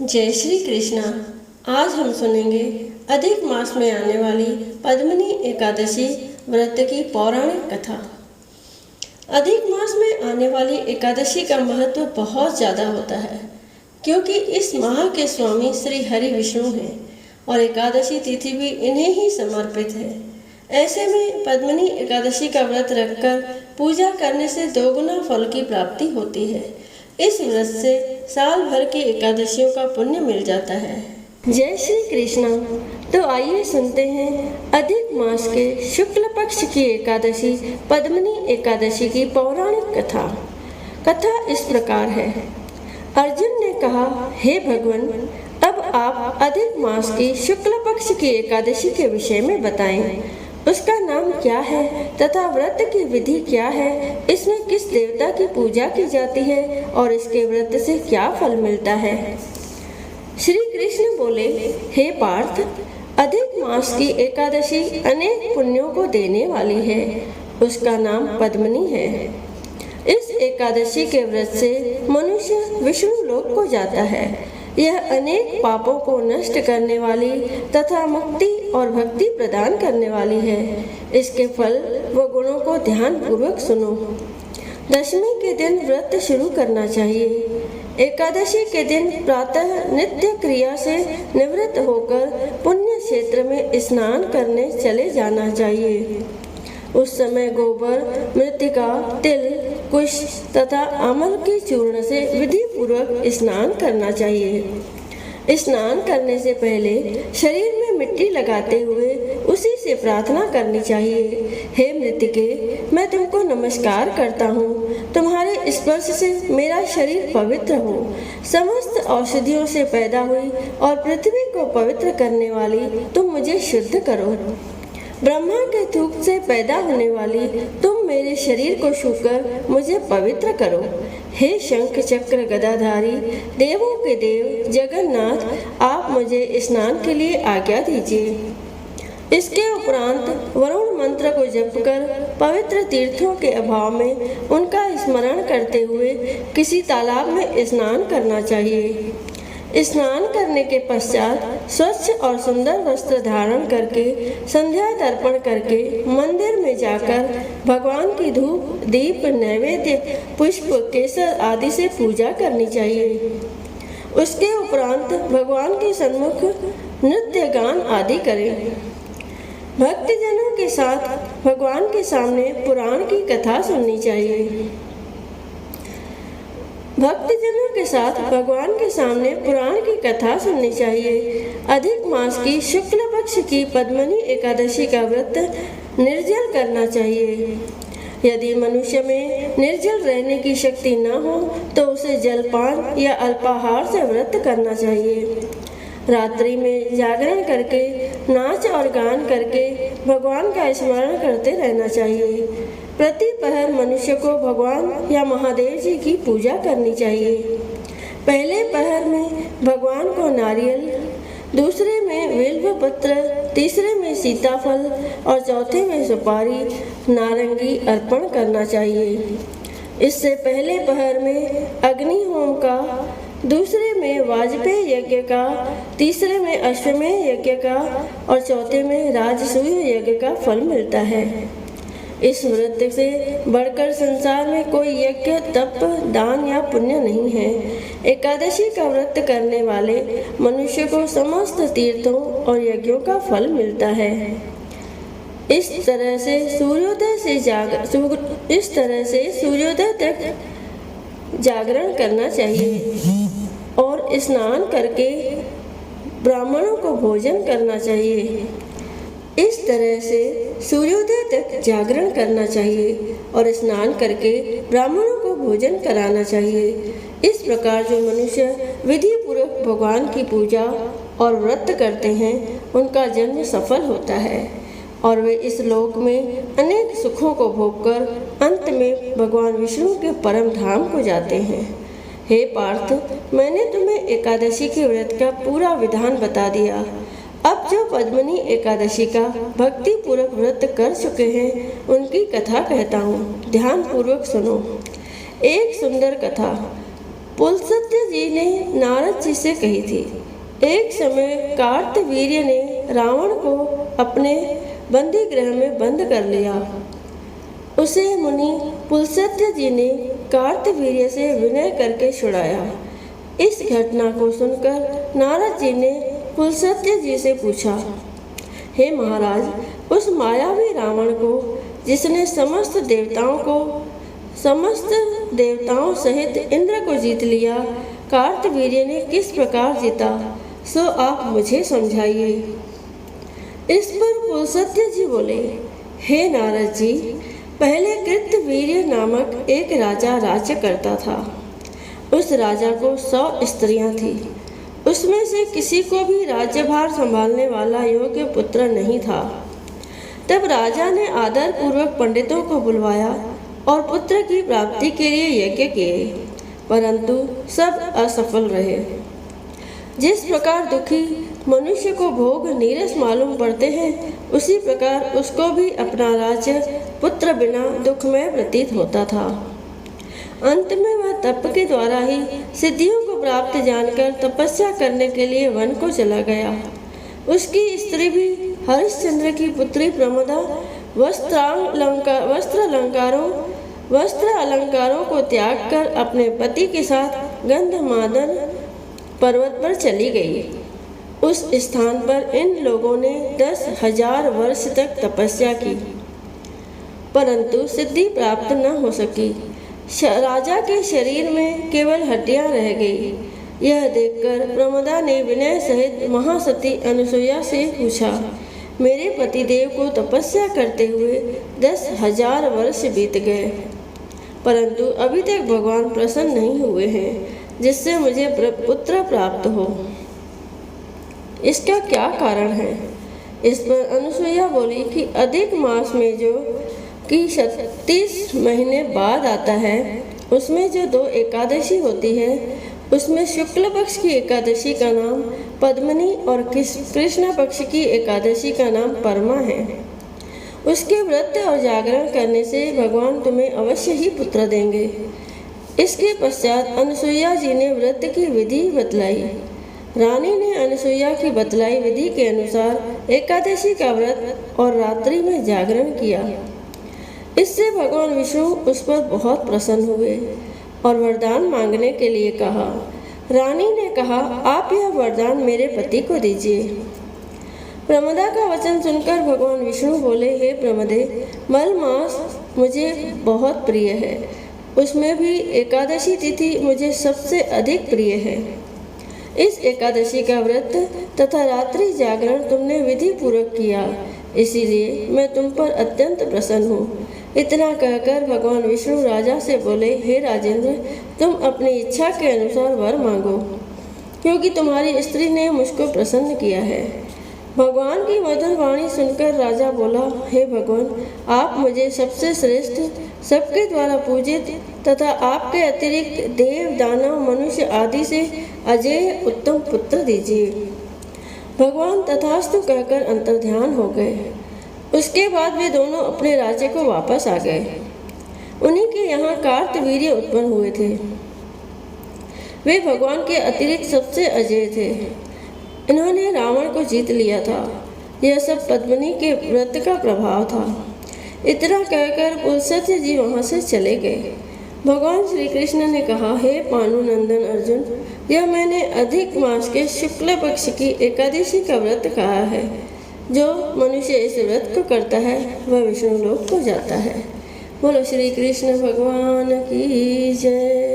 जय श्री कृष्णा। आज हम सुनेंगे अधिक मास में आने वाली पद्मिनी एकादशी व्रत की पौराणिक कथा। अधिक मास में आने वाली एकादशी का महत्व बहुत ज़्यादा होता है, क्योंकि इस माह के स्वामी श्री हरि विष्णु हैं और एकादशी तिथि भी इन्हें ही समर्पित है। ऐसे में पद्मिनी एकादशी का व्रत रखकर पूजा करने से दोगुना फल की प्राप्ति होती है। इस व्रत से साल भर की एकादशियों का पुण्य मिल जाता है। जय श्री कृष्णा। तो आइए सुनते हैं अधिक मास के शुक्ल पक्ष की एकादशी पद्मिनी एकादशी की पौराणिक कथा। कथा इस प्रकार है। अर्जुन ने कहा, हे भगवान, अब आप अधिक मास की शुक्ल पक्ष की एकादशी के विषय में बताएं। उसका नाम क्या है तथा व्रत की विधि क्या है, इसमें किस देवता की पूजा की जाती है और इसके व्रत से क्या फल मिलता है। श्री कृष्ण बोले, हे पार्थ, अधिक मास की एकादशी अनेक पुण्यों को देने वाली है। उसका नाम पद्मिनी है। इस एकादशी के व्रत से मनुष्य विष्णु लोक को जाता है। यह अनेक पापों को नष्ट करने वाली तथा मुक्ति और भक्ति प्रदान करने वाली है। इसके फल व गुणों को ध्यान पूर्वक सुनो। दशमी के दिन व्रत शुरू करना चाहिए। एकादशी के दिन प्रातः नित्य क्रिया से निवृत्त होकर पुण्य क्षेत्र में स्नान करने चले जाना चाहिए। उस समय गोबर, मृतिका, तिल, कुश तथा अमल के चूर्ण से विधि पूर्वक स्नान करना चाहिए। स्नान करने से पहले शरीर में मिट्टी लगाते हुए उसी से प्रार्थना करनी चाहिए। हे मृतिके, मैं तुमको नमस्कार करता हूँ। तुम्हारे स्पर्श से मेरा शरीर पवित्र हो। समस्त औषधियों से पैदा हुई और पृथ्वी को पवित्र करने वाली तुम मुझे शुद्ध करो। ब्रह्मा के थूक से पैदा होने वाली तुम मेरे शरीर को छूकर मुझे पवित्र करो। हे शंख चक्र गदाधारी, देवों के देव जगन्नाथ, आप मुझे स्नान के लिए आज्ञा दीजिए। इसके उपरांत वरुण मंत्र को जपकर पवित्र तीर्थों के अभाव में उनका स्मरण करते हुए किसी तालाब में स्नान करना चाहिए। स्नान करने के पश्चात स्वच्छ और सुंदर वस्त्र धारण करके संध्या तर्पण करके मंदिर में जाकर भगवान की धूप, दीप, नैवेद्य, पुष्प, केसर आदि से पूजा करनी चाहिए। उसके उपरांत भगवान के सन्मुख नृत्य गान आदि करें। भक्तजनों के साथ भगवान के सामने पुराण की कथा सुननी चाहिए। भक्तजनों के साथ भगवान के सामने पुराण की कथा सुननी चाहिए। अधिक मास की शुक्ल पक्ष की पद्मिनी एकादशी का व्रत निर्जल करना चाहिए। यदि मनुष्य में निर्जल रहने की शक्ति न हो तो उसे जलपान या अल्पाहार से व्रत करना चाहिए। रात्रि में जागरण करके नाच और गान करके भगवान का स्मरण करते रहना चाहिए। प्रति पहर मनुष्य को भगवान या महादेव जी की पूजा करनी चाहिए। पहले पहर में भगवान को नारियल, दूसरे में बिल्व पत्र, तीसरे में सीताफल और चौथे में सुपारी, नारंगी अर्पण करना चाहिए। इससे पहले पहर में अग्नि होम का, दूसरे में वाजपेय यज्ञ का, तीसरे में अश्वमेध यज्ञ का और चौथे में राजसूय यज्ञ का फल मिलता है। इस व्रत से बढ़कर संसार में कोई यज्ञ, तप, दान या पुण्य नहीं है। एकादशी का व्रत करने वाले मनुष्य को समस्त तीर्थों और यज्ञों का फल मिलता है। इस तरह से सूर्योदय तक जागरण करना चाहिए और स्नान करके ब्राह्मणों को भोजन करना चाहिए। इस तरह से सूर्योदय तक जागरण करना चाहिए और स्नान करके ब्राह्मणों को भोजन कराना चाहिए। इस प्रकार जो मनुष्य विधि पूर्वक भगवान की पूजा और व्रत करते हैं उनका जन्म सफल होता है और वे इस लोक में अनेक सुखों को भोगकर अंत में भगवान विष्णु के परम धाम को जाते हैं। हे पार्थ, मैंने तुम्हें एकादशी के व्रत का पूरा विधान बता दिया। अब जो पद्मिनी एकादशी का भक्ति पूर्वक व्रत कर चुके हैं उनकी कथा कहता हूँ, ध्यान पूर्वक सुनो। एक सुंदर कथा। पुलस्त्य जी ने नारद जी से कही थी। एक समय कार्तवीर्य ने रावण को अपने बंदी गृह में बंद कर लिया। उसे मुनि पुलस्त्य जी ने कार्तवीर्य से विनय करके छुड़ाया। इस घटना को सुनकर नारद जी ने पुलस्त्य जी से पूछा, हे महाराज, उस मायावी रावण को जिसने समस्त देवताओं सहित इंद्र को जीत लिया, कार्तवीर्य ने किस प्रकार जीता, सो आप मुझे समझाइए। इस पर पुलस्त्य जी बोले, हे नारद जी, पहले कृतवीर्य नामक एक राजा राज्य करता था। उस राजा को 100 स्त्रियां थीं। उसमें से किसी को भी राज्यभार संभालने वाला योग्य पुत्र नहीं था। तब राजा ने आदर पूर्वक पंडितों को बुलवाया और पुत्र की प्राप्ति के लिए यज्ञ किए, परंतु सब असफल रहे। जिस प्रकार दुखी मनुष्य को भोग नीरस मालूम पड़ते हैं, उसी प्रकार उसको भी अपना राज्य पुत्र बिना दुखमय प्रतीत होता था। अंत में वह तप के द्वारा ही सिद्धियों को प्राप्त जानकर तपस्या करने के लिए वन को चला गया। उसकी स्त्री भी हरिश्चंद्र की पुत्री प्रमदा वस्त्र अलंकारों को त्याग कर अपने पति के साथ गंधमादन पर्वत पर चली गई। उस स्थान पर इन लोगों ने 10,000 वर्ष तक तपस्या की, परंतु सिद्धि प्राप्त न हो सकी। राजा के शरीर में केवल हड्डियां रह गई। यह देखकर प्रमदा ने विनय सहित महासती अनसुईया से पूछा, मेरे पतिदेव को तपस्या करते हुए 10,000 वर्ष बीत गए, परंतु अभी तक भगवान प्रसन्न नहीं हुए हैं जिससे मुझे पुत्र प्राप्त हो। इसका क्या कारण है? इस पर अनसुईया बोली कि अधिक मास में जो कि 36 महीने बाद आता है, उसमें जो 2 एकादशी होती है, उसमें शुक्ल पक्ष की एकादशी का नाम पद्मिनी और कृष्ण पक्ष की एकादशी का नाम परमा है। उसके व्रत और जागरण करने से भगवान तुम्हें अवश्य ही पुत्र देंगे। इसके पश्चात अनसुईया जी ने व्रत की विधि बतलाई। रानी ने अनसुईया की बतलाई विधि के अनुसार एकादशी का व्रत और रात्रि में जागरण किया। इससे भगवान विष्णु उस पर बहुत प्रसन्न हुए और वरदान मांगने के लिए कहा। रानी ने कहा, आप यह वरदान मेरे पति को दीजिए। प्रमदा का वचन सुनकर भगवान विष्णु बोले, हे प्रमदे, मल मास मुझे बहुत प्रिय है, उसमें भी एकादशी तिथि मुझे सबसे अधिक प्रिय है। इस एकादशी का व्रत तथा रात्रि जागरण तुमने विधि पूर्वक किया, इसीलिए मैं तुम पर अत्यंत प्रसन्न हूँ। इतना कहकर भगवान विष्णु राजा से बोले, हे राजेंद्र, तुम अपनी इच्छा के अनुसार वर मांगो, क्योंकि तुम्हारी स्त्री ने मुझको प्रसन्न किया है। भगवान की मधुर वाणी सुनकर राजा बोला, हे भगवान, आप मुझे सबसे श्रेष्ठ, सबके द्वारा पूजित तथा आपके अतिरिक्त देव, दानव, मनुष्य आदि से अजेय उत्तम पुत्र दीजिए। भगवान तथास्तु कहकर अंतर्ध्यान हो गए। उसके बाद वे दोनों अपने राज्य को वापस आ गए। उन्हीं के यहाँ कार्तवीर्य उत्पन्न हुए थे। वे भगवान के अतिरिक्त सबसे अजेय थे। इन्होंने रावण को जीत लिया था। यह सब पद्मिनी के व्रत का प्रभाव था। इतना कहकर पुलस्त्य जी वहाँ से चले गए। भगवान श्री कृष्ण ने कहा, हे पांडुनंदन अर्जुन, यह मैंने अधिक मास के शुक्ल पक्ष की एकादशी का व्रत कहा है। जो मनुष्य इस व्रत को करता है वह विष्णु लोक को जाता है। बोलो श्री कृष्ण भगवान की जय।